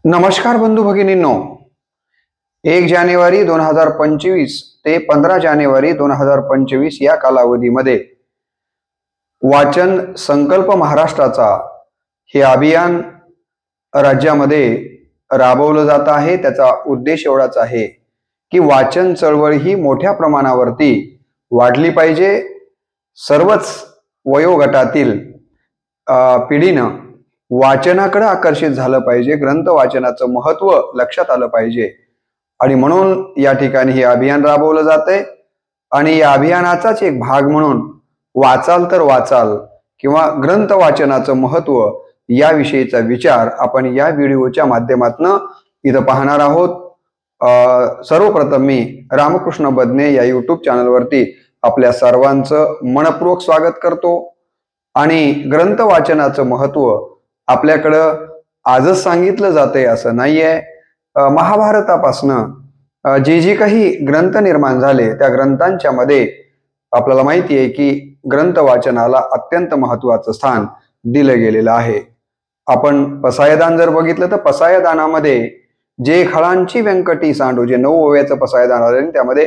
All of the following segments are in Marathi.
नमस्कार बंधू भगिनींनो, 1 जानेवारी 2025 ते 15 जानेवारी 2025 या कालावधीमध्ये वाचन संकल्प महाराष्ट्राचा हे अभियान राज्यामध्ये राबवलं जात आहे। त्याचा उद्देश एवढाच आहे की वाचन चळवळ ही मोठ्या प्रमाणावरती वाढली पाहिजे। सर्वच वयोगटातील पिढीनं वाचनाकडे आकर्षित झालं पाहिजे, ग्रंथ वाचनाचं महत्त्व लक्षात आलं पाहिजे आणि म्हणून या ठिकाणी हे अभियान राबवलं जातंय। आणि या अभियानाचाच एक भाग म्हणून वाचाल तर वाचाल किंवा ग्रंथ वाचनाचं महत्त्व याविषयीचा विचार आपण या व्हिडिओच्या माध्यमातून इथं पाहणार आहोत। सर्वप्रथम मी रामकृष्ण बदने या यूट्यूब चॅनलवरती आपल्या सर्वांचं मनपूर्वक स्वागत करतो। आणि ग्रंथ वाचनाचं महत्त्व आपल्याकडं आजच सांगितलं जातंय असं नाहीये। महाभारतापासनं जे काही ग्रंथ निर्माण झाले त्या ग्रंथांच्या मध्ये आपल्याला माहिती आहे की ग्रंथ वाचनाला अत्यंत महत्त्वाचं स्थान दिलं गेलेलं आहे। आपण पसायदान जर बघितलं तर पसायदानामध्ये जे खळांची व्यंकटी सांडू जे 9 ओव्याचं पसायदान आलं त्यामध्ये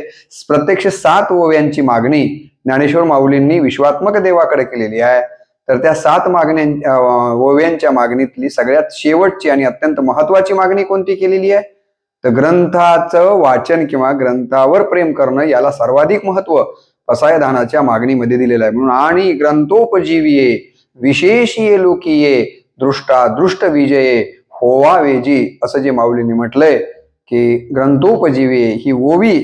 प्रत्यक्ष 7 ओव्यांची मागणी ज्ञानेश्वर माऊलींनी विश्वात्मक देवाकडे केलेली आहे। तर त्या 7 ओव्यांच्या मागणीतली सगळ्यात शेवटची आणि अत्यंत महत्त्वाची मागणी कोणती केलेली आहे तर ग्रंथाचं वाचन किंवा ग्रंथावर प्रेम करणं याला सर्वाधिक महत्त्व पसायदानाच्या मागणीमध्ये दिलेलं आहे। म्हणून आणि ग्रंथोपजीविये विशेषीये लोकीये दृष्टा दृष्ट विजये होवा वेजी असं जे माऊलींनी म्हटलंय की ग्रंथोपजीविये ही ओवी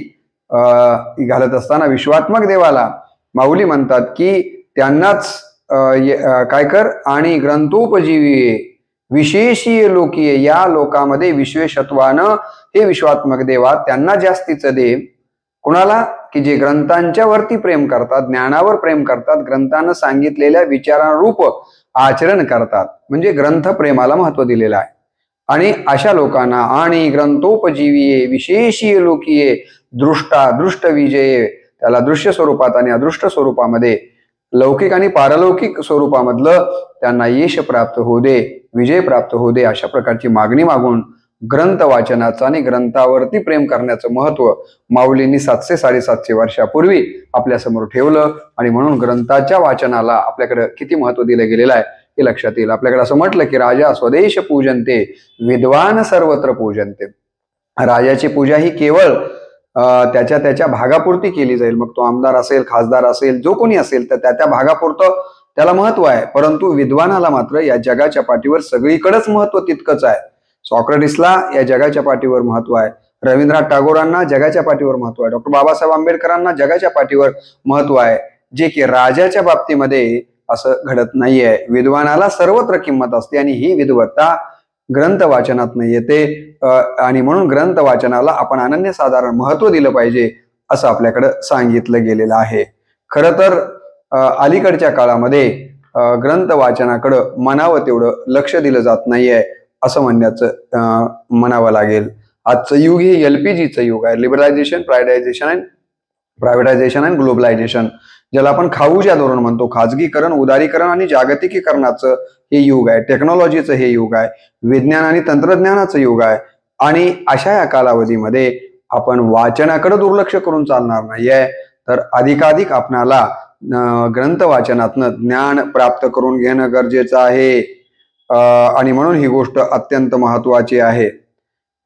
घालत असताना विश्वात्मक देवाला माऊली म्हणतात की त्यांनाच काय कर आणि ग्रंथोपजीवी विशेषीय लोकीय या लोकांमध्ये विश्वेशत्वानं हे विश्वात्मक देवा त्यांना जास्तीचं दे। कुणाला की जे ग्रंथांच्या वरती प्रेम करतात, ज्ञानावर प्रेम करतात, ग्रंथानं सांगितलेल्या विचारानुरूप आचरण करतात, म्हणजे ग्रंथ प्रेमाला महत्त्व दिलेलं आहे। आणि अशा लोकांना आणि ग्रंथोपजीवीये विशेषीय लोकीये दृष्टा दृष्ट विजये त्याला दृश्य स्वरूपात आणि अदृष्ट स्वरूपामध्ये लौकिक आणि पारलौकिक स्वरूपामधलं त्यांना यश प्राप्त होऊ दे, विजय प्राप्त होऊ दे अशा प्रकारची मागणी मागून ग्रंथ वाचनाचं आणि ग्रंथावरती प्रेम करण्याचं महत्त्व माऊलींनी 700-750 वर्षापूर्वी आपल्यासमोर ठेवलं। आणि म्हणून ग्रंथाच्या वाचनाला आपल्याकडे किती महत्त्व दिलं गेलेलं आहे हे लक्षात येईल। आपल्याकडे असं म्हटलं की राजा स्वदेश पूजनते विद्वान सर्वत्र पूजनते। राजाची पूजा ही केवळ त्याच्या भागापुरती केली जाईल, मग तो आमदार असेल, खासदार असेल, जो कोणी असेल तर त्या भागापुरतं त्याला महत्व आहे। परंतु विद्वानाला मात्र या जगाच्या पाठीवर सगळीकडेच महत्व तितकंच आहे। सॉक्रेटिसला या जगाच्या पाठीवर महत्व आहे, रवींद्रनाथ टागोरांना जगाच्या पाठीवर महत्व आहे, डॉक्टर बाबासाहेब आंबेडकरांना जगाच्या पाठीवर महत्व आहे, जे की राजाच्या बाबतीमध्ये असं घडत नाहीये। विद्वानाला सर्वत्र किंमत असते आणि ही विद्वत्ता ग्रंथ वाचनातून येते। आणि म्हणून ग्रंथ वाचनाला आपण अनन्यसाधारण महत्त्व दिलं पाहिजे असं आपल्याकडे सांगितलं गेलेलं आहे। खरं तर अलीकडच्या काळामध्ये ग्रंथ वाचनाकडे म्हणावं तेवढं लक्ष दिलं जात नाहीये असं म्हणावं लागेल। आजचं युग हे LPGचं युग आहे, लिबरलायझेशन, प्रायव्हेटायझेशन अँड ग्लोबलायझेशन, ज्याला आपण खाऊच्या धोरण म्हणतो। खाजगीकरण, उदारीकरण आणि जागतिकीकरणाचं हे युग आहे, टेक्नॉलॉजीचं हे युग आहे, विज्ञान आणि तंत्रज्ञानाचं युग आहे। आणि अशा या कालावधीमध्ये आपण वाचनाकडे दुर्लक्ष करून चालणार नाहीये, तर अधिकाधिक आपणाला ग्रंथ वाचनातनं ज्ञान प्राप्त करून घेणं गरजेचं आहे। आणि म्हणून ही गोष्ट अत्यंत महत्त्वाची आहे।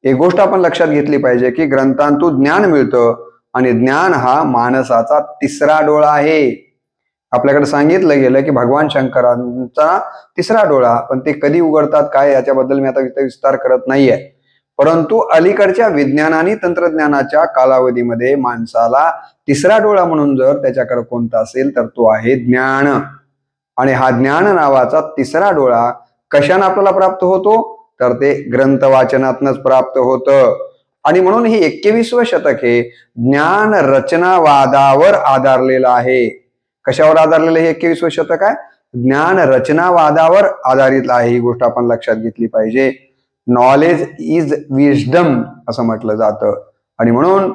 एक गोष्ट आपण लक्षात घेतली पाहिजे की ग्रंथांतून ज्ञान मिळतं आणि ज्ञान हा माणसाचा तिसरा डोळा आहे। आपल्याकडे सांगितलं गेलं की भगवान शंकरांचा तिसरा डोळा, पण ते कधी उघडतात काय याच्याबद्दल मी आता विस्तार करत नाहीये। परंतु अलीकडच्या विज्ञान आणि तंत्रज्ञानाच्या कालावधीमध्ये माणसाला तिसरा डोळा म्हणून जर त्याच्याकडे कोणता असेल तर तो आहे ज्ञान। आणि हा ज्ञान नावाचा तिसरा डोळा कशाने आपल्याला प्राप्त होतो तर ते ग्रंथ वाचनातूनच प्राप्त होतं। आणि म्हणून हे 21वं शतक हे ज्ञान रचनावादावर आधारलेलं आहे। कशावर आधारलेलं हे 21वं शतक आहे? ज्ञान रचनावादावर आधारित आहे। ही गोष्ट आपण लक्षात घेतली पाहिजे। नॉलेज इज विजडम असं म्हटलं जातं। आणि म्हणून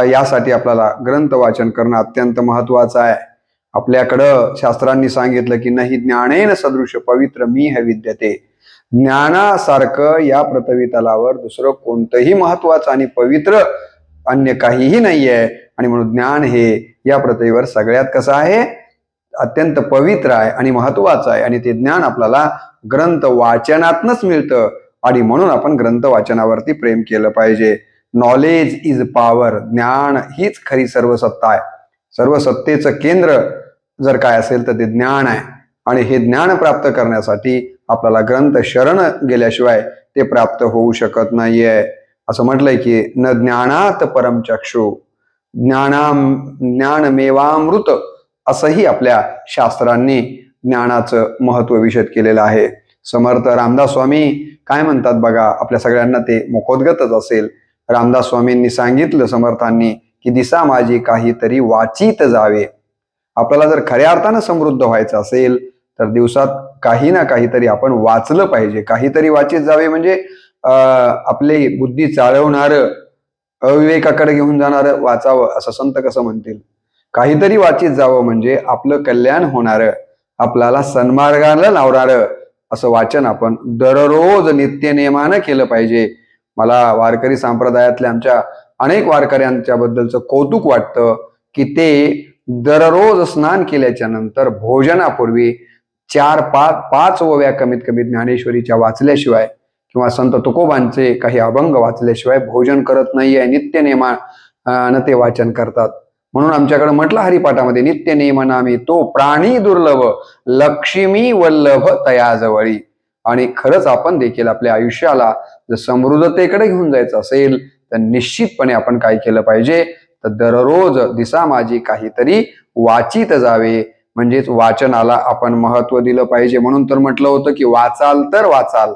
यासाठी आपल्याला ग्रंथ वाचन करणं अत्यंत महत्वाचं आहे। आपल्याकडं शास्त्रांनी सांगितलं की नाही ज्ञानेन सदृश पवित्र मी विद्यते, ज्ञानासारखं या पृथ्वी तलावर दुसरं कोणतंही महत्वाचं आणि पवित्र अन्य काहीही नाही आहे. आणि म्हणून ज्ञान हे या पृथ्वीवर सगळ्यात कसं आहे, अत्यंत पवित्र आहे आणि महत्वाचं आहे. आणि ते ज्ञान आपल्याला ग्रंथ वाचनातनच मिळतं. आणि म्हणून आपण ग्रंथ वाचनावरती प्रेम केलं पाहिजे. Knowledge is power. ज्ञान हीच खरी सर्व सत्ता आहे. सर्व सत्तेचं केंद्र जर काय असेल तर ते ज्ञान आहे. आणि हे ज्ञान प्राप्त करण्यासाठी आपल्याला ग्रंथ शरण गेल्याशिवाय ते प्राप्त होऊ शकत नाहीये. असं म्हटलंय की न ज्ञानात परम चक्षु ज्ञानमेवामृत, असंही आपल्या शास्त्रांनी ज्ञानाचं महत्व विशद केलेलं आहे. समर्थ रामदास स्वामी काय म्हणतात बघा, आपल्या सगळ्यांना ते मुखोद्गतच असेल. रामदास स्वामींनी सांगितलं समर्थांनी की दिसा माझी काहीतरी वाचित जावे. आपल्याला जर खऱ्या अर्थानं समृद्ध व्हायचं असेल तर दिवसात काही ना काहीतरी आपण वाचलं पाहिजे. काहीतरी वाचित जावे म्हणजे आपली बुद्धी चालवणारं, अविवेकाकडे घेऊन जाणारं वाचावं असं संत कसं म्हणतील. काहीतरी वाचित जावं म्हणजे आपलं कल्याण होणारं, आपल्याला सन्मार्गाला लावणारं असं वाचन आपण दररोज नित्यनेमानं केलं पाहिजे. मला वारकरी संप्रदायातल्या आमच्या अनेक वारकऱ्यांच्या बद्दलचं कौतुक वाटतं की ते दररोज स्नान केल्याच्या नंतर भोजनापूर्वी 4-5 ओव्या कमीत कमी ज्ञानेश्वरीच्या वाचल्याशिवाय किंवा संत तुकोबांचे काही अभंग वाचल्याशिवाय भोजन करत नाहीये. नित्यनेमानं ते वाचन करतात. म्हणून आमच्याकडे म्हटलं हरिपाठामध्ये, नित्यनेम नामी तो प्राणी दुर्लभ, लक्ष्मी वल्लभ तयाजवळी. आणि खरंच आपण देखील आपल्या आयुष्याला जर समृद्धतेकडे घेऊन जायचं असेल तर निश्चितपणे आपण काय केलं पाहिजे, तर दररोज दिसा माझी काहीतरी वाचित जावे. म्हणजेच वाचनाला आपण महत्व दिलं पाहिजे. म्हणून तर म्हटलं होतं की वाचाल तर वाचाल.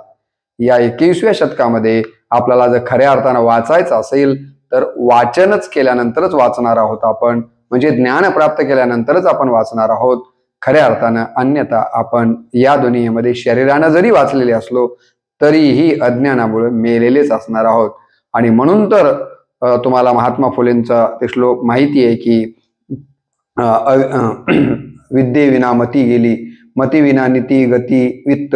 या 21व्या शतकामध्ये आपल्याला जर खऱ्या अर्थानं वाचायचं असेल तर वाचनच केल्यानंतरच वाचणार आहोत आपण. म्हणजे ज्ञान प्राप्त केल्यानंतरच आपण वाचणार आहोत खऱ्या अर्थानं. अन्यथा आपण या दुनियेमध्ये शरीरानं जरी वाचलेले असलो तरीही अज्ञानामुळे मेलेलेच असणार आहोत. आणि म्हणून तर तुम्हाला महात्मा फुलेंचा ते श्लोक माहिती आहे की विद्येविना मती गेली, मतीविना नीती गती, वित्त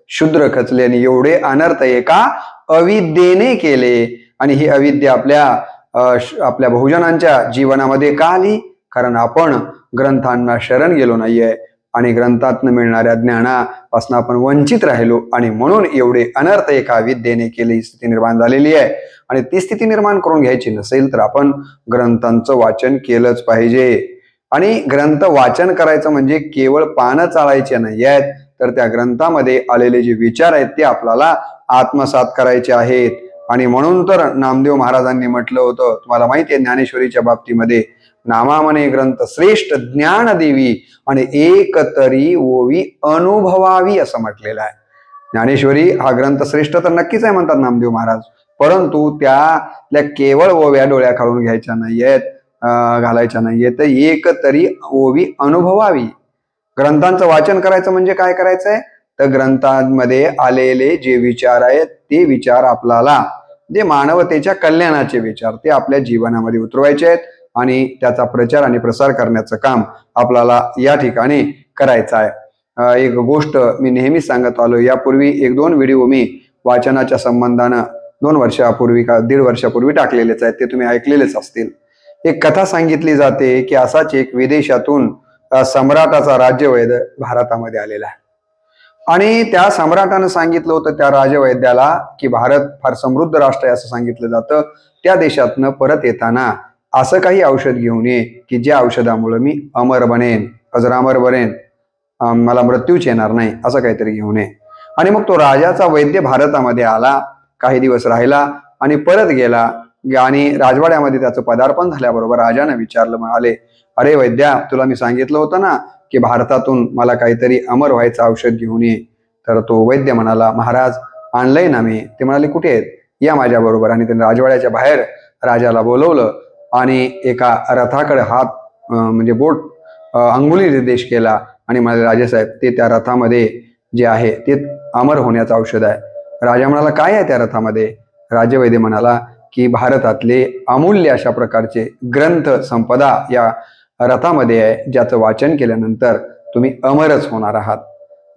शूद्र खचल्याने एवढे अनर्थ एका अविद्येने केले. आणि ही अविद्या आपल्या बहुजनांच्या जीवनामध्ये का आली? कारण आपण ग्रंथांना शरण गेलो नाहीये आणि ग्रंथातून मिळणाऱ्या ज्ञानापासून आपण वंचित राहिलो. आणि म्हणून एवढे अनर्थ एका विद्येने केली स्थिती निर्माण झालेली आहे. आणि ती स्थिती निर्माण करून घ्यायची नसेल तर आपण ग्रंथांचं वाचन केलंच पाहिजे. आणि ग्रंथ वाचन करायचं म्हणजे केवळ पानं चाळायचे नाही आहेत, तर त्या ग्रंथामध्ये आलेले जे विचार आहेत ते आपल्याला आत्मसात करायचे आहेत. आणि म्हणून तर नामदेव महाराजांनी म्हटलं होतं, तुम्हाला माहिती आहे ज्ञानेश्वरीच्या बाबतीमध्ये, नामामने ग्रंथ श्रेष्ठ ज्ञान देवी आणि एक तरी ओवी अनुभवावी असं म्हटलेलं आहे. ज्ञानेश्वरी हा ग्रंथ श्रेष्ठ तर नक्कीच आहे म्हणतात नामदेव महाराज, परंतु त्यातल्या केवळ ओव्या डोळ्या खालून घ्यायच्या नाहीयेत, घालायच्या नाहीये, तर एक तरी ओवी अनुभवावी. ग्रंथांचं वाचन करायचं म्हणजे काय करायचंय, तर ग्रंथांमध्ये आलेले जे विचार आहेत ते विचार आपल्याला, जे मानवतेच्या कल्याणाचे विचार, ते आपल्या जीवनामध्ये उतरवायचे आहेत आणि त्याचा प्रचार आणि प्रसार करण्याचं काम आपल्याला या ठिकाणी करायचं आहे. एक गोष्ट मी नेहमीच सांगत आलो, यापूर्वी 1-2 व्हिडिओ मी वाचनाच्या संबंधानं 2 वर्षापूर्वी का 1.5 वर्षापूर्वी टाकलेलेच आहेत, ते तुम्ही ऐकलेलेच असतील. एक कथा सांगितली जाते की असाच एक विदेशातून सम्राटाचा राज्यवैद्य भारतामध्ये आलेला आहे आणि त्या सम्राटानं सांगितलं होतं त्या राजवैद्याला की भारत फार समृद्ध राष्ट्र आहे असं सांगितलं जातं. त्या देशातनं परत येताना असं काही औषध घेऊन ये की ज्या औषधामुळे मी अमर बनेन, अजरामर बनेन, मला मृत्यूच येणार नाही, असं काहीतरी घेऊन ये. आणि मग तो राजाचा वैद्य भारतामध्ये आला, काही दिवस राहिला आणि परत गेला. आणि राजवाड्यामध्ये त्याचं पदार्पण झाल्याबरोबर राजाने विचारलं, म्हणाले, अरे वैद्या, तुला मी सांगितलं होतं ना की भारतातून मला काहीतरी अमर व्हायचं औषध घेऊन ये. तर तो वैद्य म्हणाला, महाराज आणलंय ना मी. ते म्हणाले, कुठे आहेत, या माझ्या बरोबर. आणि त्यांनी राजवाड्याच्या बाहेर राजाला बोलवलं आणि एका रथाकडे हात म्हणजे बोट अंगुली निर्देश केला आणि म्हणाले, राजेसाहेब ते त्या रथामध्ये जे आहे ते अमर होण्याचं औषध आहे. राजा म्हणाला, काय आहे त्या रथामध्ये? राजवैद्य म्हणाला की भारतातले अमूल्य अशा प्रकारचे ग्रंथ संपदा या रथामध्ये आहे, ज्याचं वाचन केल्यानंतर तुम्ही अमरच होणार आहात.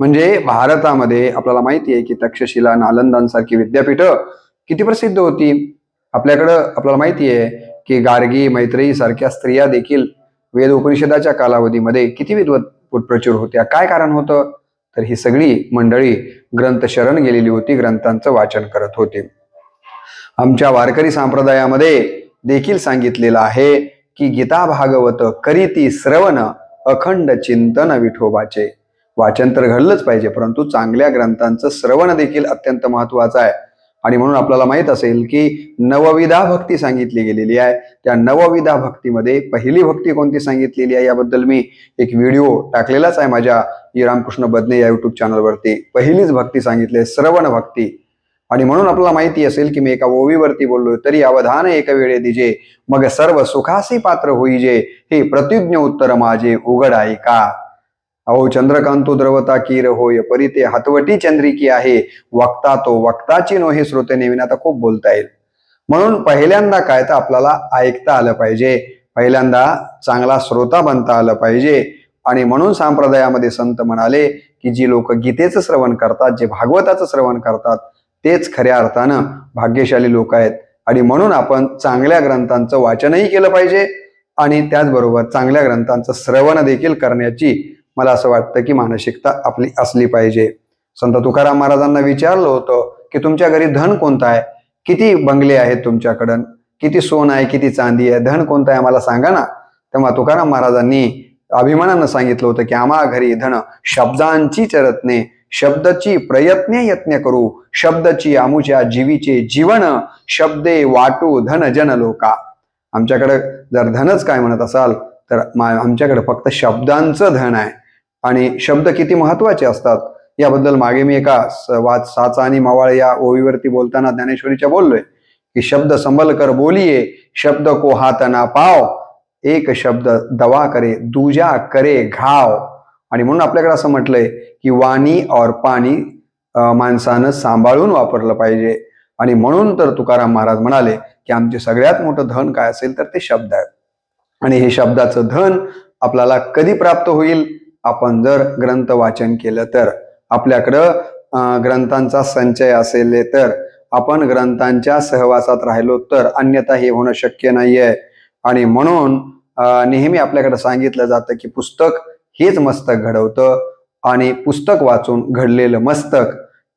म्हणजे भारतामध्ये आपल्याला माहिती आहे की तक्षशिला, नालंदांसारखी विद्यापीठं किती प्रसिद्ध होती. आपल्याकडं आपल्याला माहिती आहे की गार्गी, मैत्रेयी सारख्या स्त्रिया देखील वेद उपनिषदाच्या कालावधीमध्ये किती विद्वत प्रचुर होत्या. काय कारण होतं? तर ही सगळी मंडळी ग्रंथ शरण गेलेली होती, ग्रंथांचं वाचन करत होती. आमच्या वारकरी संप्रदायामध्ये देखील सांगितलेलं आहे की गीता भागवत करीती श्रवण अखंड चिंतन विठोबाचे. वाचन तर घडलंच पाहिजे, परंतु चांगल्या ग्रंथांचं श्रवण देखील अत्यंत महत्वाचं आहे. आणि म्हणून आपल्याला माहित असेल की नवविधा भक्ती सांगितली गेलेली आहे. त्या नवविधा भक्तीमध्ये पहिली भक्ती कोणती सांगितलेली आहे याबद्दल मी एक व्हिडिओ टाकलेलाच आहे माझ्या रामकृष्ण बदने या युट्यूब चॅनलवरती. पहिलीच भक्ती सांगितली श्रवण भक्ती. आणि म्हणून आपल्याला माहिती असेल की मी एका ओवीवरती बोललोय, तरी अवधान एक वेळे दिजे मग सर्व सुखासी पात्र होईजे, हे प्रतिज्ञ उत्तर माझे उघड आहे का. अहो चंद्रकांतो द्रवता कीर होय, परिते हातवटी चंद्रिकी आहे, वक्ता तो वक्ताची नो हे श्रोते नेविन. आता खूप बोलता येईल. म्हणून पहिल्यांदा काय तर आपल्याला ऐकता आलं पाहिजे, पहिल्यांदा चांगला श्रोता बनता आलं पाहिजे. आणि म्हणून संप्रदायामध्ये संत म्हणाले की जी लोक गीतेचं श्रवण करतात, जे भागवताचं श्रवण करतात, तेच खऱ्या अर्थानं भाग्यशाली लोक आहेत. आणि म्हणून आपण चांगल्या ग्रंथांचं वाचनही केलं पाहिजे आणि त्याचबरोबर चांगल्या ग्रंथांचं श्रवण देखील करण्याची मला असं वाटतं की मानसिकता आपली असली पाहिजे. संत तुकाराम महाराजांना विचारलं होतं की तुमच्या घरी धन कोणतं आहे, किती बंगले आहेत तुमच्याकडं, किती सोनं आहे, किती चांदी आहे, धन कोणतं आहे मला सांगा ना. तेव्हा तुकाराम महाराजांनी अभिमानानं सांगितलं होतं की आम्हा घरी धन शब्दांची चरत्ने, शब्दची प्रयत्ने यत्न करू, शब्दची आमुच्या जीवीचे जीवन, शब्दे वाटू धन जन लोका. आमच्याकडे जर धनच काय म्हणत असाल तर आमच्याकडे फक्त शब्दांचं धन आहे. आणि शब्द किती महत्वाचे असतात याबद्दल मागे मी एका साचा आणि मवाळ या ओवीवरती बोलताना ज्ञानेश्वरीच्या बोललोय की शब्द संभल कर बोलिये, शब्द को हात ना पाव, एक शब्द दवा करे दूजा करे घाव. आणि म्हणून आपल्याकडे असं म्हटलंय की वाणी और पाणी माणसानं सांभाळून वापरलं पाहिजे. आणि म्हणून तर तुकाराम महाराज म्हणाले की आमचे सगळ्यात मोठं धन काय असेल तर ते शब्द आहे. आणि हे शब्दाचं धन आपल्याला कधी प्राप्त होईल? आपण जर ग्रंथ वाचन केलं तर, आपल्याकडं ग्रंथांचा संचय असेल तर, आपण ग्रंथांच्या सहवासात राहिलो तर, अन्यथा हे होणं शक्य नाहीये. आणि म्हणून नेहमी आपल्याकडे सांगितलं जातं की पुस्तक हेच मस्तक घडवतं आणि पुस्तक वाचून घडलेलं मस्तक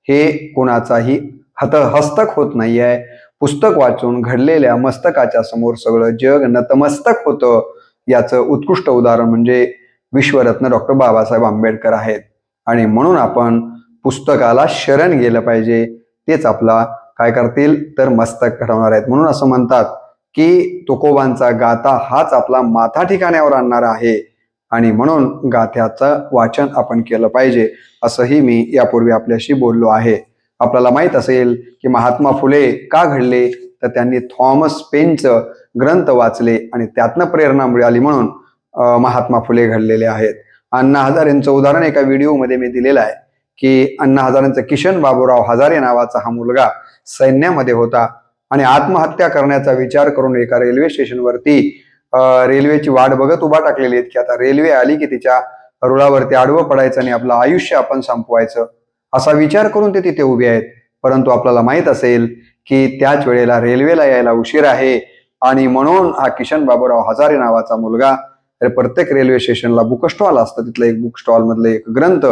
हे कोणाचाही हस्तक होत नाहीये. पुस्तक वाचून घडलेल्या मस्तकाच्या समोर सगळं जग नतमस्तक होतं. याचं उत्कृष्ट उदाहरण म्हणजे विश्वरत्न डॉक्टर बाबासाहेब आंबेडकर आहेत. आणि म्हणून आपण पुस्तकाला शरण गेलं पाहिजे, तेच आपला काय करतील तर मस्तक घडवणार आहेत. म्हणून असं म्हणतात की तुकोबांचा गाथा हाच आपला माथा ठिकाण्यावर आणणार आहे. आणि म्हणून गाथ्याचं वाचन आपण केलं पाहिजे, असंही मी यापूर्वी आपल्याशी बोललो आहे. आपल्याला माहित असेल की महात्मा फुले का घडले, तर त्यांनी थॉमस पेनचं ग्रंथ वाचले आणि त्यातनं प्रेरणा मिळाली म्हणून महात्मा फुले घडलेले आहेत. अण्णा हजारेंचं उदाहरण एका व्हिडिओमध्ये मी दिलेलं आहे की अण्णा हजारेंचा किशन बाबूराव हजारे नावाचा हा मुलगा सैन्यामध्ये होता आणि आत्महत्या करण्याचा विचार करून एका रेल्वे स्टेशनवरती रेल्वेची वाट बघत उभा टाकलेली आहेत की आता रेल्वे आली की तिच्या रुळावरती आडवं पडायचं आणि आपलं आयुष्य आपण संपवायचं, असा विचार करून ते तिथे उभे आहेत. परंतु आपल्याला माहित असेल की त्याच वेळेला रेल्वेला यायला उशीर आहे. आणि म्हणून हा किशन बाबूराव हजारे नावाचा मुलगा प्रत्येक रेल्वे स्टेशनला बुक स्टॉल असतं, तिथलं एक बुक स्टॉल मधलं एक ग्रंथ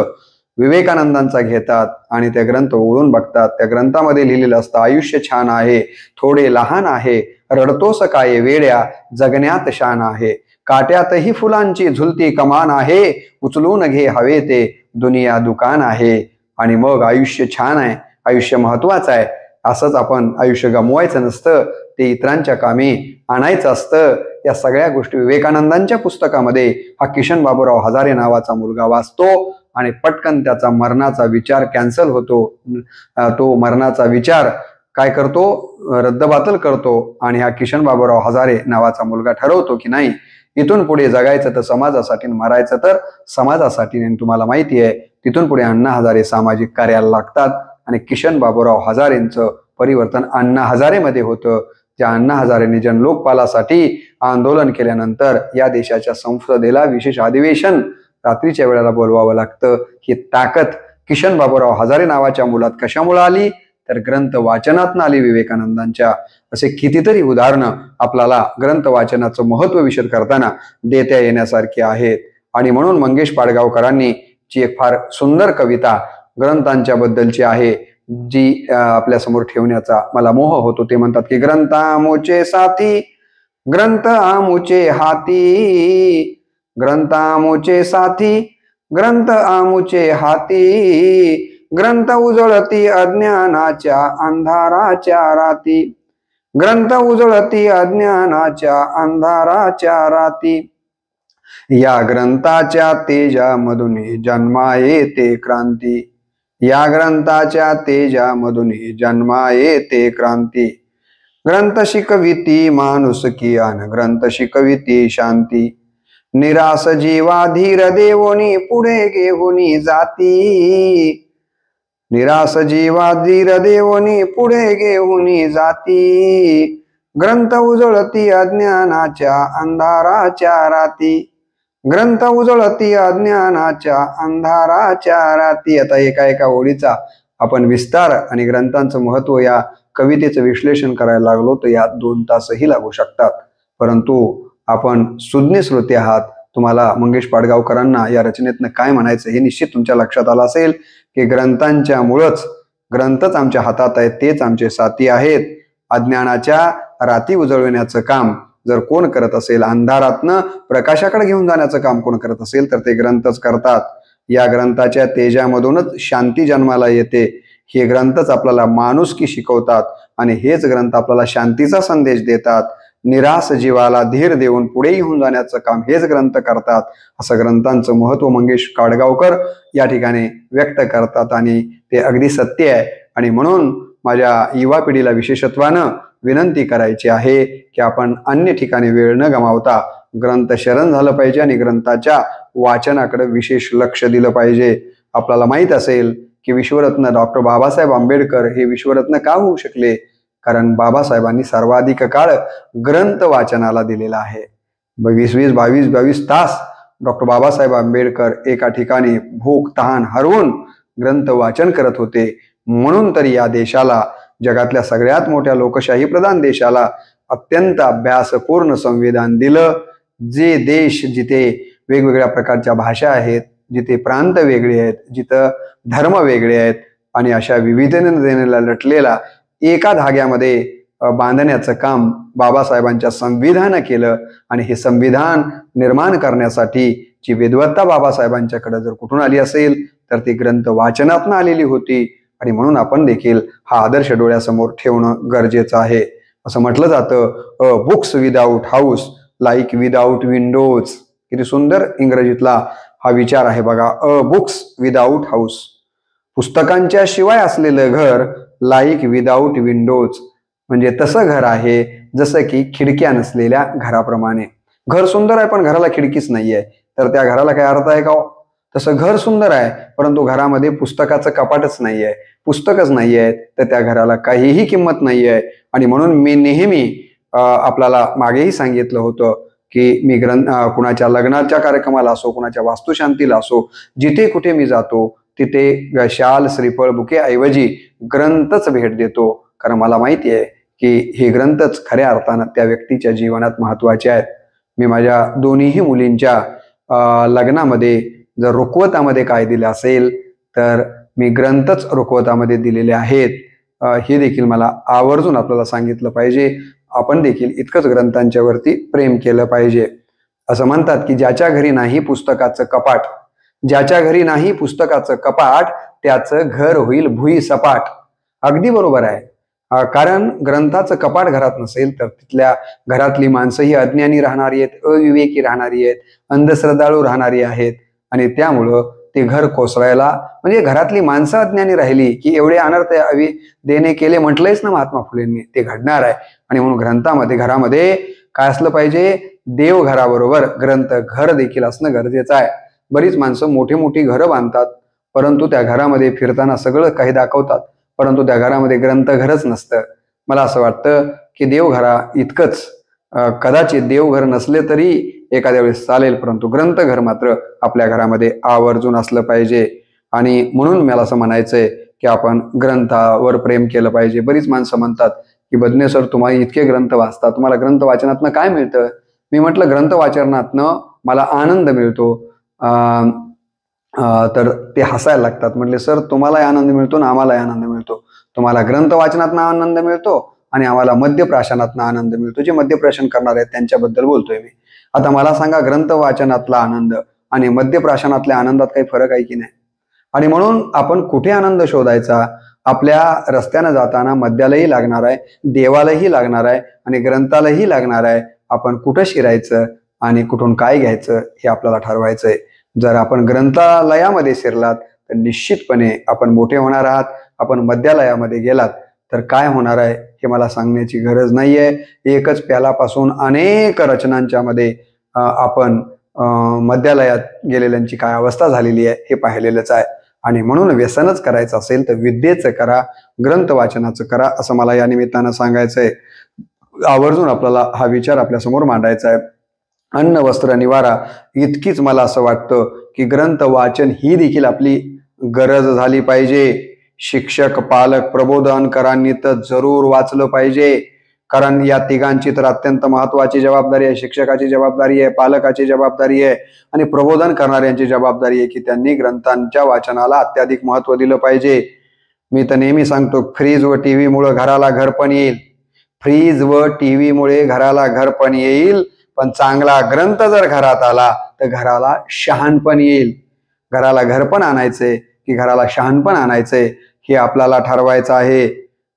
विवेकानंदांचा घेतात आणि त्या ग्रंथ उघडून बघतात. त्या ग्रंथामध्ये लिहिलेलं असतं आयुष्य छान आहे, थोडे लहान आहे, रडतोस काय वेड्या, जगण्यात शान आहे, काट्यातही फुलांची झुलती कमान आहे, उचलून घे हवे ते दुनिया दुकान आहे. आणि मग आयुष्य छान आहे, आयुष्य महत्वाचं आहे, असंच आपण आयुष्य गमवायचं नसतं, ते इतरांच्या कामी आणायचं असतं. या सगळ्या गोष्टी विवेकानंदांच्या पुस्तकामध्ये हा किशन बाबूराव हजारे नावाचा मुलगा वाचतो आणि पटकन त्याचा मरणाचा विचार कॅन्सल होतो. तो मरणाचा विचार काय करतो, रद्दबातल करतो. आणि हा किशन बाबूराव हजारे नावाचा मुलगा ठरवतो की नाही, इथून पुढे जगायचं तर समाजासाठी, मरायचं तर समाजासाठी. आणि तुम्हाला माहिती आहे तिथून पुढे अण्णा हजारे सामाजिक कार्याला लागतात आणि किशन बाबूराव हजारेंचं परिवर्तन अण्णा हजारेमध्ये होतं. त्या अण्णा हजारेंनी जनलोकपालासाठी आंदोलन केल्यानंतर या देशाच्या संसदेला विशेष अधिवेशन रात्रीच्या वेळेला बोलवावं लागतं. ही ताकद किशन बाबूराव हजारे नावाच्या मुलात कशामुळे आली, तर ग्रंथ वाचनातून आली विवेकानंदांच्या. असे कितीतरी उदाहरणं आपल्याला ग्रंथ वाचनाचं महत्व विशद करताना देता येण्यासारखी आहेत. आणि म्हणून मंगेश पाडगावकरांनी जी एक फार सुंदर कविता ग्रंथांच्या बद्दलची आहे, जी आपल्या समोर ठेवण्याचा मला मोह होतो. ते म्हणतात की ग्रंथ आमुचे साथी, ग्रंथ आमुचे हाती, ग्रंथ आमुचे साथी, ग्रंथ आमुचे हाती, ग्रंथ उजळती अज्ञानाच्या अंधाराच्या राती, ग्रंथ उजळती अज्ञानाच्या अंधाराच्या राती, या ग्रंथाच्या तेजामधून जन्मा येते क्रांती, या ग्रंथाच्या तेजामधून जन्मा येते क्रांती, ग्रंथ शिकविती माणुसकी अन ग्रंथ शिकविती शांती, निरास जीवा धीर देवोनी पुढे घेऊनी जाती, निरास जीवा धीर देवोनी पुढे घेऊनी जाती, ग्रंथ उजळती अज्ञानाच्या अंधाराच्या राती, ग्रंथ उजळती अज्ञानाच्या अंधाराच्या राती. आता एका ओळीचा आपण विस्तार आणि ग्रंथांचं महत्व या कवितेचं विश्लेषण करायला लागलो तर यात 2 तासही लागू शकतात. परंतु आपण सुज्ञ श्रोते आहात, तुम्हाला मंगेश पाडगावकरांना या रचनेतनं काय म्हणायचं हे निश्चित तुमच्या लक्षात आलं असेल की ग्रंथांच्या मुळच ग्रंथच आमच्या हातात आहेत, तेच आमचे साथी आहेत. अज्ञानाच्या राती उजळविण्याचं काम जर कोण करत असेल, अंधारातनं प्रकाशाकडे घेऊन जाण्याचं काम कोण करत असेल तर ते ग्रंथच करतात. या ग्रंथाच्या तेजामधूनच शांती जन्माला येते. हे ग्रंथच आपल्याला माणुसकी शिकवतात आणि हेच ग्रंथ आपल्याला शांतीचा संदेश देतात. निरास जीवाला धीर देऊन पुढे घेऊन जाण्याचं काम हेच ग्रंथ करतात. असं ग्रंथांचं महत्व मंगेश पाडगावकर या ठिकाणी व्यक्त करतात आणि ते अगदी सत्य आहे. आणि म्हणून माझ्या युवा पिढीला विशेषत्वानं विनंती करायची आहे की आपण अन्य ठिकाणी वेळ न गमावता ग्रंथ शरण झालं पाहिजे आणि ग्रंथाच्या वाचनाकडे विशेष लक्ष दिलं पाहिजे. आपल्याला माहित असेल की विश्वरत्न डॉक्टर बाबासाहेब आंबेडकर हे विश्वरत्न का होऊ शकले, कारण बाबासाहेबांनी सर्वाधिक काळ ग्रंथ वाचनाला दिलेला आहे. 22 तास डॉक्टर बाबासाहेब आंबेडकर एका ठिकाणी भूक तहान हरवून ग्रंथ वाचन करत होते. म्हणून तरी या देशाला, जगातल्या सगळ्यात मोठ्या लोकशाही प्रधान देशाला अत्यंत अभ्यासपूर्ण संविधान दिलं. जे देश जिथे वेगवेगळ्या प्रकारच्या भाषा आहेत, जिथे प्रांत वेगळे आहेत, जिथं धर्म वेगळे आहेत आणि अशा विविधतेने लटलेला एका धाग्यामध्ये बांधण्याचं काम बाबासाहेबांच्या संविधानानं केलं. आणि हे संविधान निर्माण करण्यासाठी जी विद्वत्ता बाबासाहेबांच्याकडे जर कुठून आली असेल तर ती ग्रंथ वाचनातून आलेली होती. आणि म्हणून आपण देखील हा आदर्श डोळ्यासमोर ठेवणं गरजेचं आहे. असं म्हटलं जातं books without house like without Windows. किती सुंदर इंग्रजीतला हा विचार आहे बघा. बुक्स विदाऊट हाऊस, पुस्तकांच्या शिवाय असलेलं घर लाईक विदाऊट विंडोज, म्हणजे तसं घर आहे जसं की खिडक्या नसलेल्या घराप्रमाणे. घर सुंदर आहे पण घराला खिडकीच नाहीये तर त्या घराला काय अर्थ आहे का? तसं घर सुंदर आहे परंतु घरामध्ये पुस्तकाचं कपाटच नाही आहे, पुस्तकच नाही आहे तर त्या घराला काहीही किंमत नाही आहे. आणि म्हणून मी नेहमी आपल्याला मागेही सांगितलं होतं की मी कुणाच्या लग्नाच्या कार्यक्रमाला असो, कुणाच्या वास्तुशांतीला असो, जिथे कुठे मी जातो तिथे शाल श्रीफळ बुके ऐवजी ग्रंथच भेट देतो. कारण मला माहिती आहे की हे ग्रंथच खऱ्या अर्थानं त्या व्यक्तीच्या जीवनात महत्वाचे आहेत. मी माझ्या दोन्हीही मुलींच्या लग्नामध्ये जर रुखवतामध्ये काय दिलं असेल तर मी ग्रंथच रुखवतामध्ये दिलेले आहेत. हे देखील मला आवर्जून आपल्याला सांगितलं पाहिजे. आपण देखील इतकंच ग्रंथांच्या वरती प्रेम केलं पाहिजे. असं म्हणतात की ज्याच्या घरी नाही पुस्तकाचं कपाट, ज्याच्या घरी नाही पुस्तकाचं कपाट त्याचं घर होईल भुई सपाट. अगदी बरोबर आहे. कारण ग्रंथाचं कपाट घरात नसेल तर तिथल्या घरातली माणसं ही अज्ञानी राहणारी आहेत, अविवेकी राहणारी आहेत, अंधश्रद्धाळू राहणारी आहेत. आणि त्यामुळं ते घर कोसळायला, म्हणजे घरातली माणसं अज्ञानी राहिली की एवढे अनर्थ देणे केले म्हटलंयच ना महात्मा फुलेंनी, ते घडणार आहे. आणि म्हणून घरामध्ये काय असलं पाहिजे, देव घराबरोबर ग्रंथ घर देखील असणं गरजेचं आहे. बरीच माणसं मोठी घरं बांधतात परंतु त्या घरामध्ये फिरताना सगळं काही दाखवतात परंतु त्या घरामध्ये ग्रंथ घरच नसतं. मला असं वाटतं की देवघरा इतकंच, कदाचित देवघर नसले तरी एखाद्या वेळेस चालेल, परंतु ग्रंथघर मात्र आपल्या घरामध्ये आवर्जून असलं पाहिजे. आणि म्हणून मला असं म्हणायचंय की आपण ग्रंथावर प्रेम केलं पाहिजे. बरीच माणसं म्हणतात की बदने सर, तुम्हाला इतके ग्रंथ वाचता, तुम्हाला ग्रंथ वाचनातनं काय मिळतं? मी म्हटलं, ग्रंथ वाचनातनं मला आनंद मिळतो. तर ते हसायला लागतात. म्हटले, सर तुम्हालाही आनंद मिळतो ना आम्हालाही आनंद मिळतो. तुम्हाला ग्रंथ वाचनातनं आनंद मिळतो आणि आम्हाला मद्यप्राशनातनं आनंद मिळतो. जे मद्यप्राशन करणार आहेत त्यांच्याबद्दल बोलतोय मी. आता मला सांगा, ग्रंथ वाचनातला आनंद आणि मद्यप्राशनातल्या आनंदात काही फरक आहे की नाही? आणि म्हणून आपण कुठे आनंद शोधायचा? आपल्या रस्त्यानं जाताना मद्यालाही लागणार आहे, देवालाही लागणार आहे आणि ग्रंथालाही लागणार आहे. आपण कुठं शिरायचं आणि कुठून काय घ्यायचं हे आपल्याला ठरवायचंय. जर आपण ग्रंथालयामध्ये शिरलात तर निश्चितपणे आपण मोठे होणार आहात. आपण मद्यालयामध्ये गेलात तर काय होणार आहे हे मला सांगण्याची गरज नाहीये. एकच प्यालापासून अनेक रचनांच्या मध्ये आपण मद्यालयात गेलेल्यांची काय अवस्था झालेली आहे हे पाहिलेलंच आहे. आणि म्हणून व्यसनच करायचं असेल तर विद्येचं करा, ग्रंथ वाचनाचं करा, असं मला या निमित्तानं सांगायचंय. आवर्जून आपल्याला हा विचार आपल्यासमोर मांडायचा आहे. अन्न वस्त्र निवारा इतकीच मला असं वाटतं की ग्रंथ वाचन ही देखील आपली गरज झाली पाहिजे. शिक्षक, पालक, प्रबोधनकरांनी तर जरूर वाचलं पाहिजे, कारण या तिघांची तर अत्यंत महत्वाची जबाबदारी आहे. शिक्षकाची जबाबदारी आहे, पालकाची जबाबदारी आहे आणि प्रबोधन करणाऱ्यांची जबाबदारी आहे की त्यांनी ग्रंथांच्या वाचनाला अत्याधिक महत्व दिलं पाहिजे. मी तर नेहमी सांगतो, फ्रीज व टीव्ही मुळे घराला घरपण येईल. फ्रीज व टीव्ही मुळे घराला घरपण येईल, पण चांगला ग्रंथ जर घरात आला तर घराला शहाणपण येईल. घराला घरपण आणायचंय की घराला शहाणपण आणायचंय हे आपल्याला ठरवायचं आहे.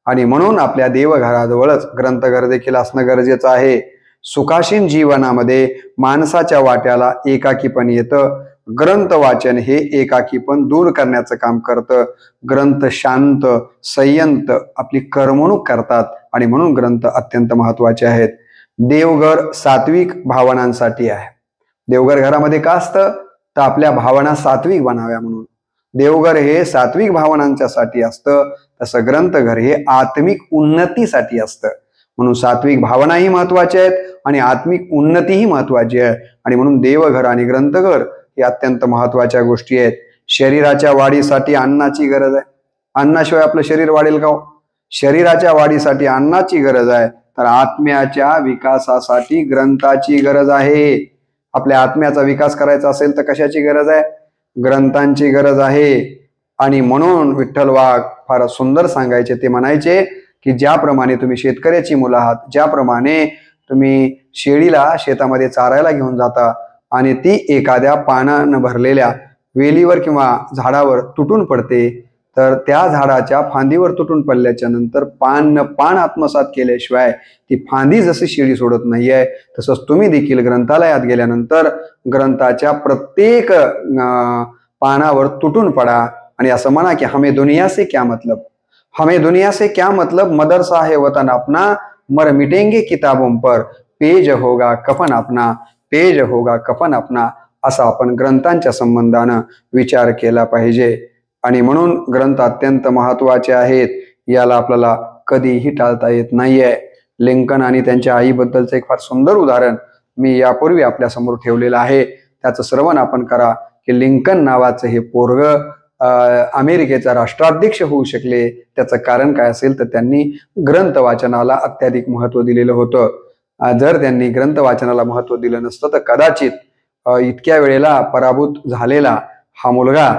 आणि म्हणून आपल्या देवघराजवळच ग्रंथघर देखील असणं गरजेचं आहे. सुखासीन जीवनामध्ये माणसाच्या वाट्याला एकाकीपण येतं. ग्रंथ वाचन हे एकाकीपण दूर करण्याचं काम करतं. ग्रंथ शांत, संयत आपली करमणूक करतात आणि म्हणून ग्रंथ अत्यंत महत्वाचे आहेत. देवघर सात्विक भावनांसाठी आहे. देवघर घरामध्ये का असतं तर आपल्या भावना सात्विक बनाव्या म्हणून. देवघर हे सात्विक भावनांच्यासाठी असतं, तसं ग्रंथघर हे आत्मिक उन्नतीसाठी असतं. म्हणून सात्विक भावनाही महत्वाच्या आहेत आणि आत्मिक उन्नतीही महत्वाची आहे. आणि म्हणून देवघर आणि ग्रंथघर हे अत्यंत महत्वाच्या गोष्टी आहेत. शरीराच्या वाढीसाठी अन्नाची गरज आहे. अन्नाशिवाय आपलं शरीर वाढेल का? शरीराच्या वाढीसाठी अन्नाची गरज आहे, तर आत्म्याच्या विकासासाठी ग्रंथाची गरज आहे. आपल्या आत्म्याचा विकास करायचा असेल तर कशाची गरज आहे? ग्रंथांची गरज आहे. आणि म्हणून विठ्ठल वाघ फार सुंदर सांगायचे. ते म्हणायचे की ज्याप्रमाणे तुम्ही शेतकऱ्याची मुलं आहात, ज्याप्रमाणे तुम्ही शेळीला शेतामध्ये चारायला घेऊन जाता आणि ती एखाद्या पानानं भरलेल्या वेलीवर किंवा झाडावर तुटून पडते, तर त्या झाडाच्या फांदीवर तुटून पडल्याच्या नंतर पान आत्मसात केल्याशिवाय ती फांदी जशी शेळी सोडत नाहीये, तसंच तुम्ही देखील ग्रंथालयात गेल्यानंतर ग्रंथाच्या प्रत्येक पानावर तुटून पडा आणि असं म्हणा की हमें दुनिया से क्या मतलब, हमें दुनिया से क्या मतलब, मदरसा है वतन अपना, मर मिटेंगे किताबों पर, पेज होगा कफन अपना, पेज होगा कफन अपना, असा आपण ग्रंथांच्या संबंधानं विचार केला पाहिजे. आणि म्हणून ग्रंथ अत्यंत महत्वाचे आहेत, याला आपल्याला कधीही टाळता येत नाहीये. लिंकन आणि त्यांच्या आईबद्दलचं एक फार सुंदर उदाहरण मी यापूर्वी आपल्या समोर ठेवलेलं आहे. त्याचं श्रवण आपण करा की लिंकन नावाचं हे पोरग अमेरिकेचा राष्ट्राध्यक्ष होऊ शकले. त्याचं कारण काय असेल तर त्यांनी ग्रंथ वाचनाला अत्याधिक महत्व दिलेलं होतं. जर त्यांनी ग्रंथ वाचनाला महत्व दिलं नसतं तर कदाचित इतक्या वेळेला पराभूत झालेला हा मुलगा,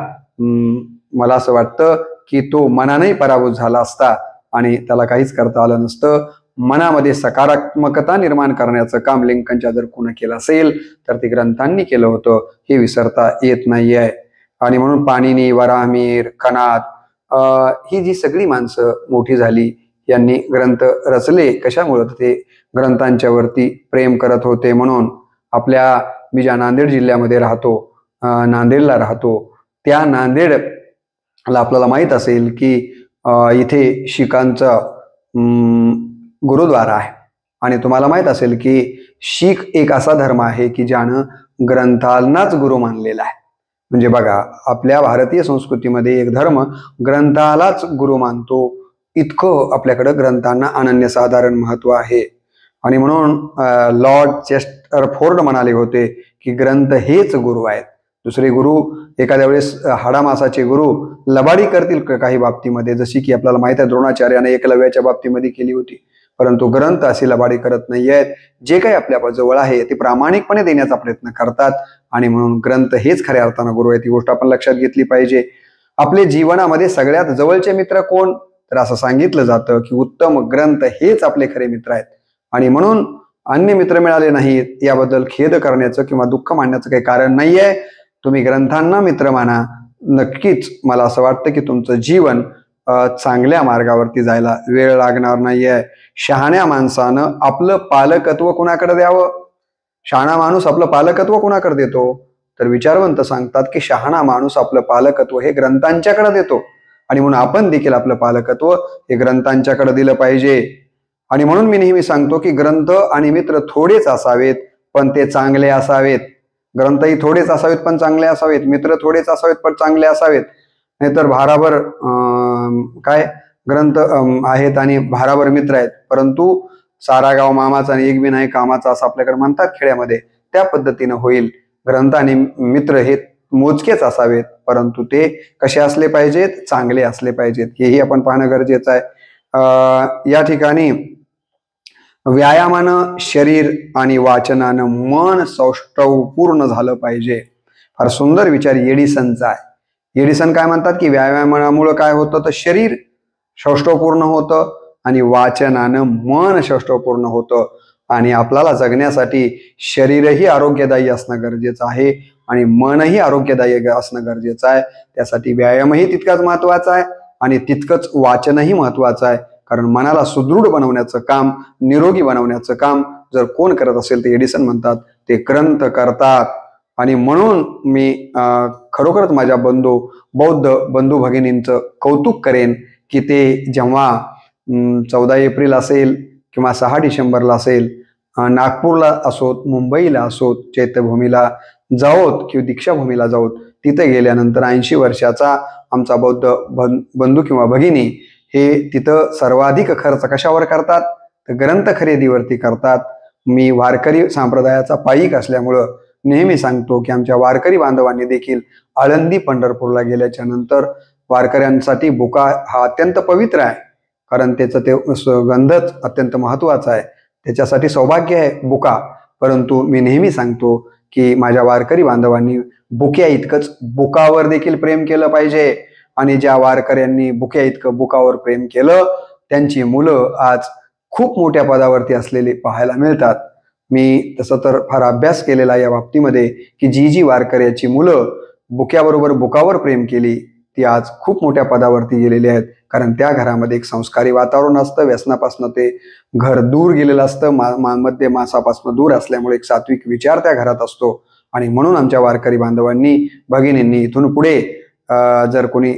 मला असं वाटतं की तो मनानेही पराभूत झाला असता आणि त्याला काहीच करता आलं नसतं. मनामध्ये सकारात्मकता निर्माण करण्याचं काम लिंकनच्या जर कोणी केलं असेल तर ते ग्रंथांनी केलं होतं, हे विसरता येत नाहीये. आणि म्हणून पाणिनी, वराहमीर, कणाद ही जी सगळी माणसं मोठी झाली, यांनी ग्रंथ रचले कशामुळे? ते ग्रंथांच्या वरती प्रेम करत होते. म्हणून मी ज्या नांदेड जिल्ह्यामध्ये राहतो, नांदेडला राहतो, त्या नांदेडला आपल्याला माहित असेल की इथे शीखांचा गुरुद्वारा आहे. आणि तुम्हाला माहित असेल की शीख एक असा धर्म आहे की ज्यानं ग्रंथांनाच गुरु मानलेला आहे. म्हणजे बघा, आपल्या भारतीय संस्कृतीमध्ये एक धर्म ग्रंथालाच गुरु मानतो, इतकं आपल्याकडे ग्रंथांना अनन्यसाधारण महत्व आहे. आणि म्हणून लॉर्ड रटरफोर्ड म्हणाले होते की ग्रंथ हेच गुरु आहेत. दुसरे गुरु एखाद्या वेळेस हाडामासाचे गुरु लबाडी करतील काही बाबतीमध्ये, जशी की आपल्याला माहित आहे द्रोणाचार्याने एकलव्याच्या बाबतीमध्ये केली होती. परंतु ग्रंथ अशी लबाडी करत नाही आहेत. जे काही आपल्या जवळ आहे ते प्रामाणिकपणे देण्याचा प्रयत्न करतात आणि म्हणून ग्रंथ हेच खऱ्या अर्थानं गुरु आहेत. ही गोष्ट आपण लक्षात घेतली पाहिजे. आपले जीवनामध्ये सगळ्यात जवळचे मित्र कोण, तर असं सांगितलं जातं की उत्तम ग्रंथ हेच आपले खरे मित्र आहेत. आणि म्हणून अन्य मित्र मिळाले नाहीत याबद्दल खेद करण्याचं किंवा दुःख मानण्याचं काही कारण नाहीये. तुम्ही ग्रंथांना मित्र माना. नक्कीच मला असं वाटतं की तुमचं जीवन चांगल्या मार्गावरती जायला वेळ लागणार नाहीये. शहाण्या माणसानं आपलं पालकत्व कुणाकडे द्यावं? शहाणा माणूस आपलं पालकत्व कुणाकडे देतो? तर विचारवंत सांगतात की शहाणा माणूस आपलं पालकत्व हे ग्रंथांच्याकडे देतो. आणि म्हणून आपण देखील आपलं पालकत्व हे ग्रंथांच्याकडे दिलं पाहिजे. आणि म्हणून मी नेहमी सांगतो की ग्रंथ आणि मित्र थोडेच असावेत पण ते चांगले असावेत. ग्रंथही थोडेच असावेत पण चांगले असावेत. मित्र थोडेच असावेत पण चांगले असावेत. नाहीतर भाराभर काय ग्रंथ आहेत आणि भाराभर मित्र आहेत, परंतु सारा गाव मामाचा आणि एक बी नाही कामाचा असं आपल्याकडे म्हणतात खेड्यामध्ये, त्या पद्धतीनं होईल. ग्रंथ आणि मित्र हे मोजकेच असावेत परंतु ते कसे असले पाहिजेत? चांगले असले पाहिजेत. हेही आपण पाहणं गरजेचं आहे. या ठिकाणी व्यायामानं शरीर आणि वाचनानं मन सौष्ठवपूर्ण झालं पाहिजे. फार सुंदर विचार एडिसनचा आहे. एडिसन काय म्हणतात की व्यायामामुळे काय होतं तर शरीर सौष्ठवपूर्ण होतं आणि वाचनानं मन सौष्ठवपूर्ण होतं. आणि आपल्याला जगण्यासाठी शरीरही आरोग्यदायी असणं गरजेचं आहे आणि मनही आरोग्यदायी असणं गरजेचं आहे. त्यासाठी व्यायामही तितकाच महत्वाचा आहे आणि तितकंच वाचनही महत्वाचं आहे. कारण मनाला सुदृढ बनवण्याचं काम, निरोगी बनवण्याचं काम जर कोण करत असेल ते एडिसन म्हणतात ते ग्रंथ करतात. आणि म्हणून मी खरोखरच माझ्या बौद्ध बंधू भगिनींचं कौतुक करेन की ते जेव्हा 14 एप्रिल असेल किंवा 6 डिसेंबरला असेल, नागपूरला असोत, मुंबईला असोत, चैत्यभूमीला जाओत किंवा दीक्षाभूमीला जाओत, तिथे गेल्यानंतर 80 वर्षाचा आमचा बौद्ध बंधू किंवा भगिनी हे तिथं सर्वाधिक खर्च कशावर करतात तर ग्रंथ खरेदीवरती करतात. मी वारकरी संप्रदायाचा पाईक असल्यामुळं नेहमी सांगतो की आमच्या वारकरी बांधवांनी देखील आळंदी पंढरपूरला गेल्याच्या नंतर वारकऱ्यांसाठी बुका हा अत्यंत पवित्र आहे. कारण त्याचं ते गंधच अत्यंत महत्वाचा आहे. त्याच्यासाठी सौभाग्य आहे बुका. परंतु मी नेहमी सांगतो की माझ्या वारकरी बांधवांनी बुक्या इतकंच बुकावर देखील प्रेम केलं पाहिजे. आणि ज्या वारकऱ्यांनी बुक्या इतकं बुकावर प्रेम केलं त्यांची मुलं आज खूप मोठ्या पदावरती असलेली पाहायला मिळतात. मी तसं तर फार अभ्यास केलेला या बाबतीमध्ये की जी वारकऱ्याची मुलं बुक्याबरोबर बुकावर प्रेम केली ती आज खूप मोठ्या पदावरती गेलेली आहेत. कारण त्या घरामध्ये एक संस्कारी वातावरण असतं. व्यसनापासून ते घर दूर गेलेलं असतं. मध्ये मासापासून दूर असल्यामुळे एक सात्विक विचार त्या घरात असतो. आणि म्हणून आमच्या वारकरी बांधवांनी भगिनींनी इथून पुढे जर कोणी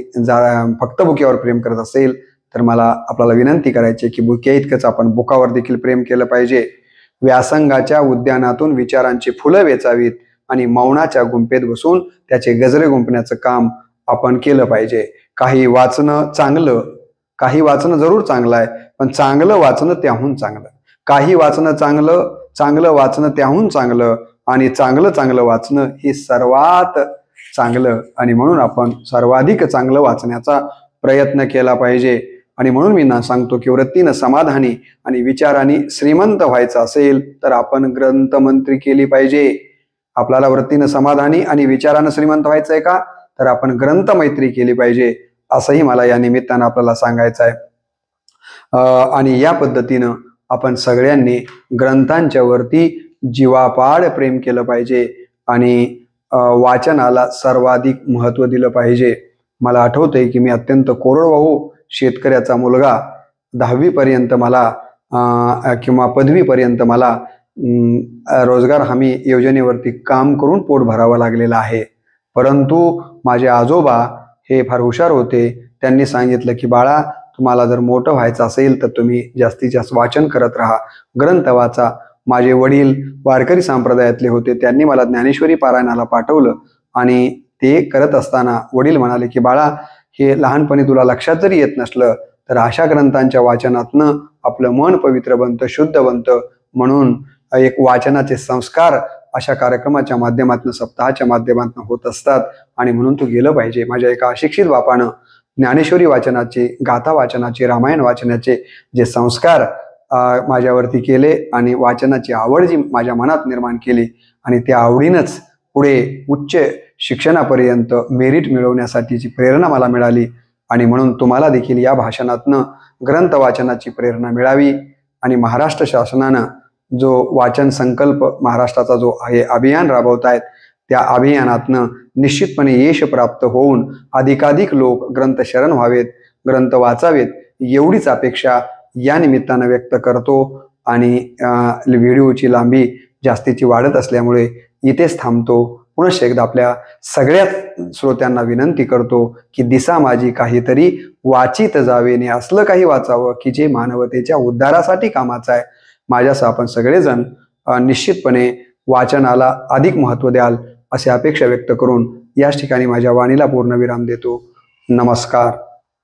फक्त बुक्यावर प्रेम करत असेल तर मला आपल्याला विनंती करायची की बुक्या इतकंच आपण बुकावर देखील प्रेम केलं पाहिजे. व्यासंगाच्या उद्यानातून विचारांची फुलं वेचावीत आणि मौनाच्या गुंफेत बसून त्याचे गजरे गुंफण्याचं काम आपण केलं पाहिजे. काही वाचणं चांगलं, काही वाचणं जरूर चांगलं आहे पण चांगलं वाचणं त्याहून चांगलं. काही वाचणं चांगलं, चांगलं वाचणं त्याहून चांगलं आणि चांगलं वाचणं हे सर्वात चांगलं. आणि म्हणून आपण सर्वाधिक चांगलं वाचण्याचा प्रयत्न केला पाहिजे. आणि म्हणून मी सांगतो की वृत्तीनं समाधानी आणि विचारांनी श्रीमंत व्हायचं असेल तर आपण ग्रंथमंत्री केली पाहिजे. आपल्याला वृत्तीनं समाधानी आणि विचारानं श्रीमंत व्हायचं आहे का तर आपण ग्रंथमैत्री केली पाहिजे असंही मला या निमित्तानं आपल्याला सांगायचं आहे. आणि या पद्धतीनं आपण सगळ्यांनी ग्रंथांच्या वरती जीवापाड प्रेम केलं पाहिजे आणि वाचनाला सर्वाधिक महत्व दिलं पाहिजे. मला आठवतंय की मी अत्यंत कोरडवाहू शेतकऱ्याचा मुलगा 10वी पर्यंत मला किंवा पदवीपर्यंत मला रोजगार हमी योजनेवरती काम करून पोट भरावं लागलेलं आहे. परंतु माझे आजोबा हे फार हुशार होते. त्यांनी सांगितलं की बाळा तुम्हाला जर मोठं व्हायचं असेल तर तुम्ही जास्तीत जास्त वाचन करत राहा, ग्रंथ वाचा. माझे वडील वारकरी संप्रदायातले होते. त्यांनी मला ज्ञानेश्वरी पारायणाला पाठवलं आणि ते करत असताना वडील म्हणाले की बाळा हे लहानपणी तुला लक्षात जरी येत नसलं तर अशा ग्रंथांच्या वाचनातनं आपलं मन पवित्र बनतं, शुद्ध बनतं. म्हणून एक वाचनाचे संस्कार अशा कार्यक्रमाच्या माध्यमातून, सप्ताहाच्या माध्यमातून होत असतात आणि म्हणून तू गेलं पाहिजे. माझ्या एका अशिक्षित बापानं ज्ञानेश्वरी वाचनाचे, गाथा वाचनाचे, रामायण वाचनाचे जे संस्कार माझ्यावरती केले आणि वाचनाची आवड जी माझ्या मनात निर्माण केली आणि त्या आवडीनंच पुढे उच्च शिक्षणापर्यंत मेरिट मिळवण्यासाठीची प्रेरणा मला मिळाली. आणि म्हणून तुम्हाला देखील या भाषणातनं ग्रंथ वाचनाची प्रेरणा मिळावी आणि महाराष्ट्र शासनानं जो वाचन संकल्प महाराष्ट्राचा जो हे अभियान राबवत आहेत त्या अभियानातनं निश्चितपणे यश प्राप्त होऊन अधिकाधिक लोक ग्रंथ शरण व्हावेत, ग्रंथ वाचावेत एवढीच अपेक्षा या निमित्तानं व्यक्त करतो. आणि व्हिडिओची लांबी जास्तीची वाढत असल्यामुळे इथेच थांबतो. पुनश्च एकदा आपल्या सगळ्याच श्रोत्यांना विनंती करतो की दिसा माझी काहीतरी वाचित जावेने, असलं काही वाचावं की जे मानवतेच्या उद्धारासाठी कामाचं आहे. माझ्यासह आपण सगळेजण निश्चितपणे वाचनाला अधिक महत्त्व द्याल अशी अपेक्षा व्यक्त करून याच ठिकाणी माझ्या वाणीला पूर्णविराम देतो. नमस्कार.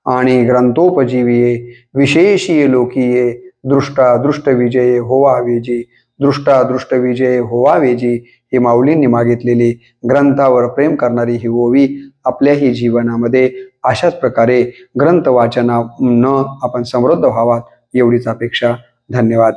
आणि ग्रंथोपजीविये विशेषीय लोकीये, दृष्टा दृष्ट विजये होवा वेजी, दृष्टा दृष्ट विजये होवा वेजी ही माऊलींनी मागितलेली ग्रंथावर प्रेम करणारी ही ओवी आपल्याही जीवनामध्ये अशाच प्रकारे ग्रंथ वाचनानं आपण समृद्ध व्हावात एवढीच अपेक्षा. धन्यवाद.